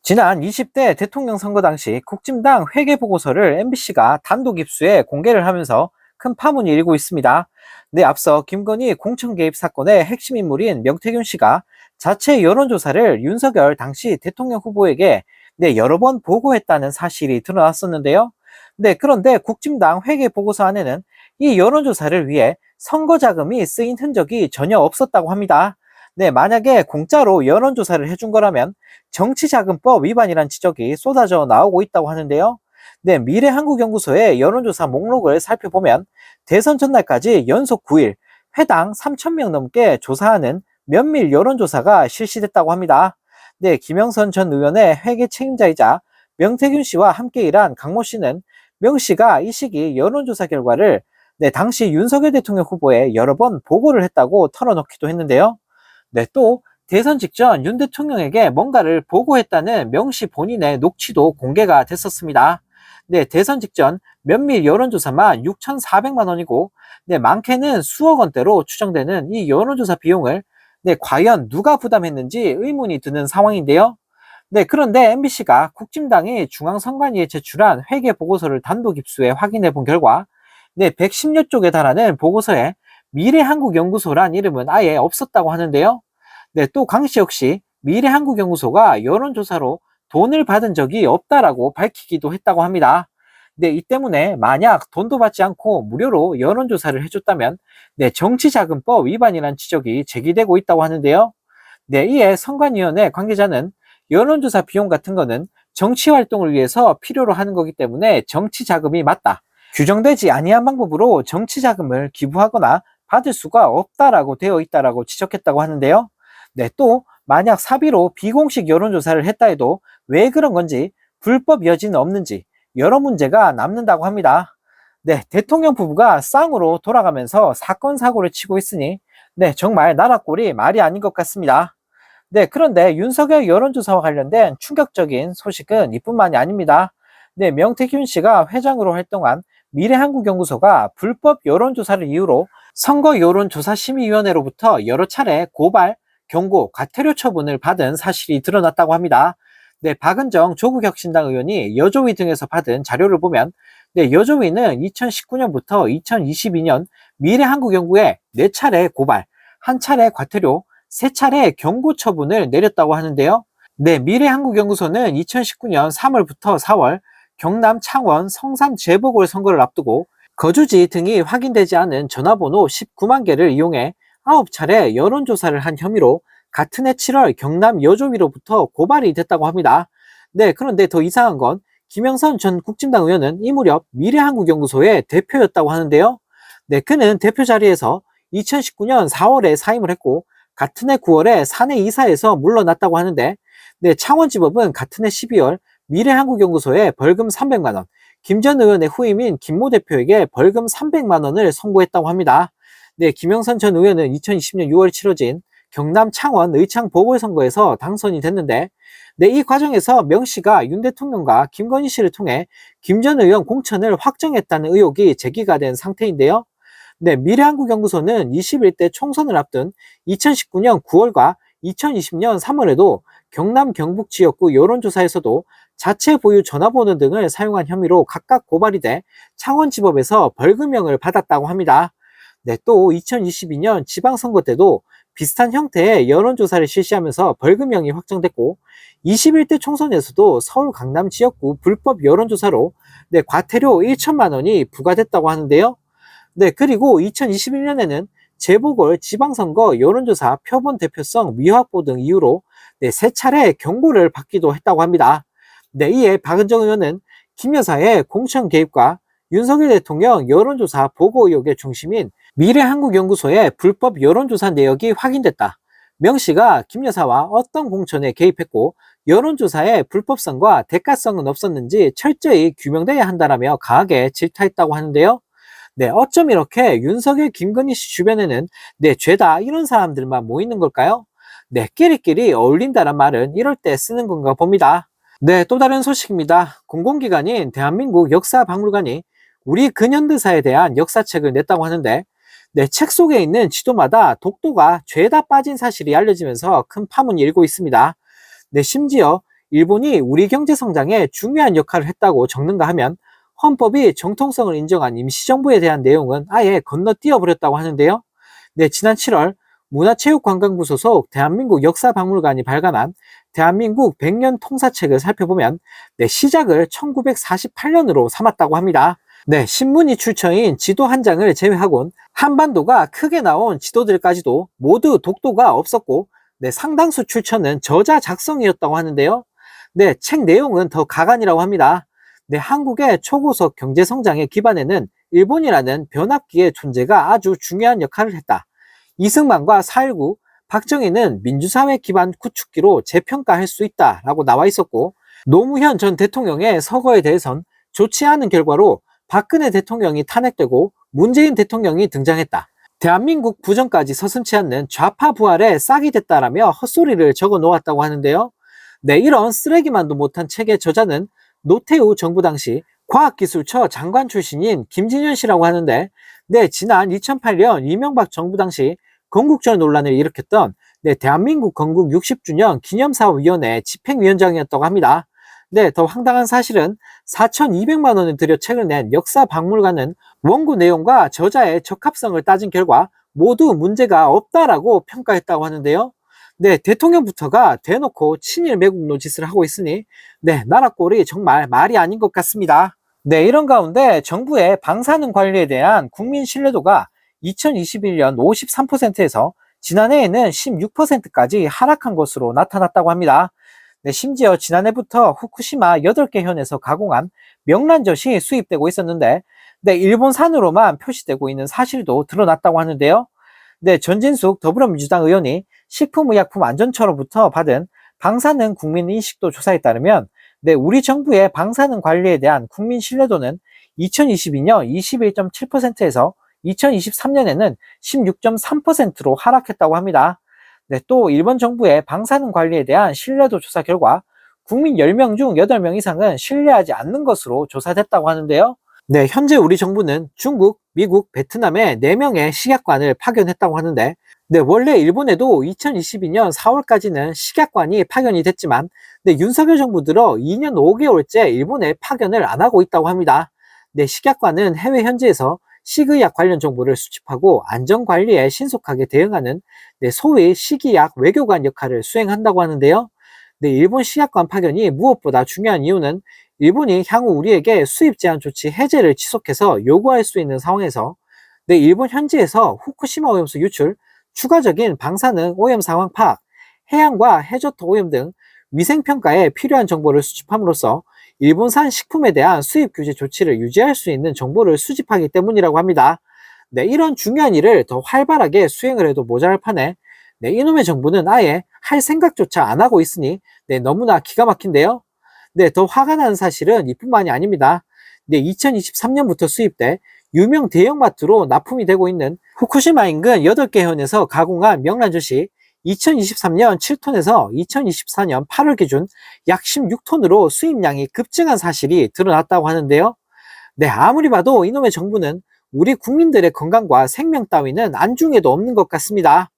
지난 20대 대통령 선거 당시 국진당 회계 보고서를 MBC가 단독 입수해 공개를 하면서 큰 파문이 일고 있습니다. 앞서 김건희 공천 개입 사건의 핵심 인물인 명태균 씨가 자체 여론조사를 윤석열 당시 대통령 후보에게 여러 번 보고했다는 사실이 드러났었는데요. 그런데 국진당 회계 보고서 안에는 이 여론조사를 위해 선거 자금이 쓰인 흔적이 전혀 없었다고 합니다. 만약에 공짜로 여론조사를 해준 거라면 정치자금법 위반이란 지적이 쏟아져 나오고 있다고 하는데요. 미래한국연구소의 여론조사 목록을 살펴보면 대선 전날까지 연속 9일 회당 3,000명 넘게 조사하는 면밀 여론조사가 실시됐다고 합니다. 김영선 전 의원의 회계 책임자이자 명태균 씨와 함께 일한 강모 씨는 명 씨가 이 시기 여론조사 결과를 당시 윤석열 대통령 후보에 여러 번 보고를 했다고 털어놓기도 했는데요. 또 대선 직전 윤 대통령에게 뭔가를 보고했다는 명시 본인의 녹취도 공개가 됐었습니다. 대선 직전 면밀 여론조사만 6,400만 원이고 많게는 수억 원대로 추정되는 이 여론조사 비용을 과연 누가 부담했는지 의문이 드는 상황인데요. 그런데 MBC가 국진당이 중앙선관위에 제출한 회계 보고서를 단독 입수해 확인해 본 결과 110여 쪽에 달하는 보고서에 미래한국연구소란 이름은 아예 없었다고 하는데요. 또 강 씨 역시 미래한국연구소가 여론조사로 돈을 받은 적이 없다라고 밝히기도 했다고 합니다. 이 때문에 만약 돈도 받지 않고 무료로 여론조사를 해줬다면 정치자금법 위반이라는 지적이 제기되고 있다고 하는데요. 이에 선관위원회 관계자는 여론조사 비용 같은 거는 정치활동을 위해서 필요로 하는 거기 때문에 정치자금이 맞다. 규정되지 아니한 방법으로 정치자금을 기부하거나 받을 수가 없다라고 되어 있다라고 지적했다고 하는데요. 또 만약 사비로 비공식 여론조사를 했다 해도 왜 그런 건지 불법 여지는 없는지 여러 문제가 남는다고 합니다. 대통령 부부가 쌍으로 돌아가면서 사건 사고를 치고 있으니 정말 나라 꼴이 말이 아닌 것 같습니다. 그런데 윤석열 여론조사와 관련된 충격적인 소식은 이뿐만이 아닙니다. 명태균 씨가 회장으로 활동한 미래한국연구소가 불법 여론조사를 이유로 선거여론조사심의위원회로부터 여러 차례 고발, 경고, 과태료 처분을 받은 사실이 드러났다고 합니다. 박은정 조국혁신당 의원이 여조위 등에서 받은 자료를 보면 여조위는 2019년부터 2022년 미래한국연구에 4차례 고발, 1차례 과태료, 3차례 경고 처분을 내렸다고 하는데요. 미래한국연구소는 2019년 3월부터 4월 경남 창원 성산 재보궐선거를 앞두고 거주지 등이 확인되지 않은 전화번호 19만 개를 이용해 9차례 여론조사를 한 혐의로 같은 해 7월 경남 여조위로부터 고발이 됐다고 합니다. 그런데 더 이상한 건 김영선 전 국진당 의원은 이 무렵 미래한국연구소의 대표였다고 하는데요. 그는 대표 자리에서 2019년 4월에 사임을 했고 같은 해 9월에 사내 이사에서 물러났다고 하는데 창원지법은 같은 해 12월 미래한국연구소에 벌금 300만 원, 김 전 의원의 후임인 김모 대표에게 벌금 300만 원을 선고했다고 합니다. 김영선 전 의원은 2020년 6월 치러진 경남 창원 의창 보궐선거에서 당선이 됐는데 이 과정에서 명 씨가 윤 대통령과 김건희 씨를 통해 김 전 의원 공천을 확정했다는 의혹이 제기가 된 상태인데요. 미래한국연구소는 21대 총선을 앞둔 2019년 9월과 2020년 3월에도 경남 경북 지역구 여론조사에서도 자체 보유 전화번호 등을 사용한 혐의로 각각 고발이 돼 창원지법에서 벌금형을 받았다고 합니다. 또 2022년 지방선거 때도 비슷한 형태의 여론조사를 실시하면서 벌금형이 확정됐고 21대 총선에서도 서울 강남 지역구 불법 여론조사로 과태료 1천만 원이 부과됐다고 하는데요. 그리고 2021년에는 재보궐 지방선거 여론조사 표본 대표성 미확보 등 이유로 3차례 경고를 받기도 했다고 합니다. 이에 박은정 의원은 김 여사의 공천 개입과 윤석열 대통령 여론조사 보고 의혹의 중심인 미래한국연구소의 불법 여론조사 내역이 확인됐다. 명 씨가 김 여사와 어떤 공천에 개입했고 여론조사의 불법성과 대가성은 없었는지 철저히 규명돼야 한다라며 강하게 질타했다고 하는데요. 어쩜 이렇게 윤석열 김건희 씨 주변에는 죄다 이런 사람들만 모이는 걸까요? 끼리끼리 어울린다란 말은 이럴 때 쓰는 건가 봅니다. 또 다른 소식입니다. 공공기관인 대한민국 역사박물관이 우리 근현대사에 대한 역사책을 냈다고 하는데 책 속에 있는 지도마다 독도가 죄다 빠진 사실이 알려지면서 큰 파문이 일고 있습니다. 심지어 일본이 우리 경제 성장에 중요한 역할을 했다고 적는가 하면 헌법이 정통성을 인정한 임시정부에 대한 내용은 아예 건너뛰어 버렸다고 하는데요. 네, 지난 7월 문화체육관광부 소속 대한민국 역사박물관이 발간한 대한민국 100년 통사책을 살펴보면 네, 시작을 1948년으로 삼았다고 합니다. 네, 신문이 출처인 지도 한 장을 제외하곤 한반도가 크게 나온 지도들까지도 모두 독도가 없었고 네, 상당수 출처는 저자 작성이었다고 하는데요. 네, 책 내용은 더 가관이라고 합니다. 네, 한국의 초고속 경제성장의 기반에는 일본이라는 변압기의 존재가 아주 중요한 역할을 했다. 이승만과 4.19, 박정희는 민주사회 기반 구축기로 재평가할 수 있다라고 나와 있었고 노무현 전 대통령의 서거에 대해선 좋지 않은 결과로 박근혜 대통령이 탄핵되고 문재인 대통령이 등장했다. 대한민국 부정까지 서슴지 않는 좌파 부활에 싹이 됐다라며 헛소리를 적어 놓았다고 하는데요. 네, 이런 쓰레기만도 못한 책의 저자는 노태우 정부 당시 과학기술처 장관 출신인 김진현 씨라고 하는데 네, 지난 2008년 이명박 정부 당시 건국절 논란을 일으켰던 네, 대한민국 건국 60주년 기념사업위원회 집행위원장이었다고 합니다. 네, 더 황당한 사실은 4,200만 원을 들여 책을 낸 역사박물관은 원고 내용과 저자의 적합성을 따진 결과 모두 문제가 없다라고 평가했다고 하는데요. 네, 대통령부터가 대놓고 친일 매국노 짓을 하고 있으니 네, 나라 꼴이 정말 말이 아닌 것 같습니다. 네, 이런 가운데 정부의 방사능 관리에 대한 국민 신뢰도가 2021년 53%에서 지난해에는 16%까지 하락한 것으로 나타났다고 합니다. 네, 심지어 지난해부터 후쿠시마 8개 현에서 가공한 명란젓이 수입되고 있었는데 네, 일본산으로만 표시되고 있는 사실도 드러났다고 하는데요. 네, 전진숙 더불어민주당 의원이 식품의약품안전처로부터 받은 방사능 국민인식도 조사에 따르면 네, 우리 정부의 방사능 관리에 대한 국민 신뢰도는 2022년 21.7%에서 2023년에는 16.3%로 하락했다고 합니다. 네, 또 일본 정부의 방사능 관리에 대한 신뢰도 조사 결과 국민 10명 중 8명 이상은 신뢰하지 않는 것으로 조사됐다고 하는데요. 네, 현재 우리 정부는 중국, 미국, 베트남에 4명의 식약관을 파견했다고 하는데 네, 원래 일본에도 2022년 4월까지는 식약관이 파견이 됐지만 네, 윤석열 정부 들어 2년 5개월째 일본에 파견을 안 하고 있다고 합니다. 네, 식약관은 해외 현지에서 식의약 관련 정보를 수집하고 안전관리에 신속하게 대응하는 네, 소위 식의약 외교관 역할을 수행한다고 하는데요. 네, 일본 식약관 파견이 무엇보다 중요한 이유는 일본이 향후 우리에게 수입 제한 조치 해제를 지속해서 요구할 수 있는 상황에서 네, 일본 현지에서 후쿠시마 오염수 유출, 추가적인 방사능 오염 상황 파악, 해양과 해저터 오염 등 위생평가에 필요한 정보를 수집함으로써 일본산 식품에 대한 수입 규제 조치를 유지할 수 있는 정보를 수집하기 때문이라고 합니다. 네, 이런 중요한 일을 더 활발하게 수행을 해도 모자랄 판에 네, 이놈의 정부는 아예 할 생각조차 안 하고 있으니 네, 너무나 기가 막힌데요. 네, 더 화가 나는 사실은 이뿐만이 아닙니다. 네, 2023년부터 수입돼 유명 대형마트로 납품이 되고 있는 후쿠시마 인근 8개 현에서 가공한 명란젓이 2023년 7톤에서 2024년 8월 기준 약 16톤으로 수입량이 급증한 사실이 드러났다고 하는데요. 네, 아무리 봐도 이놈의 정부는 우리 국민들의 건강과 생명 따위는 안중에도 없는 것 같습니다.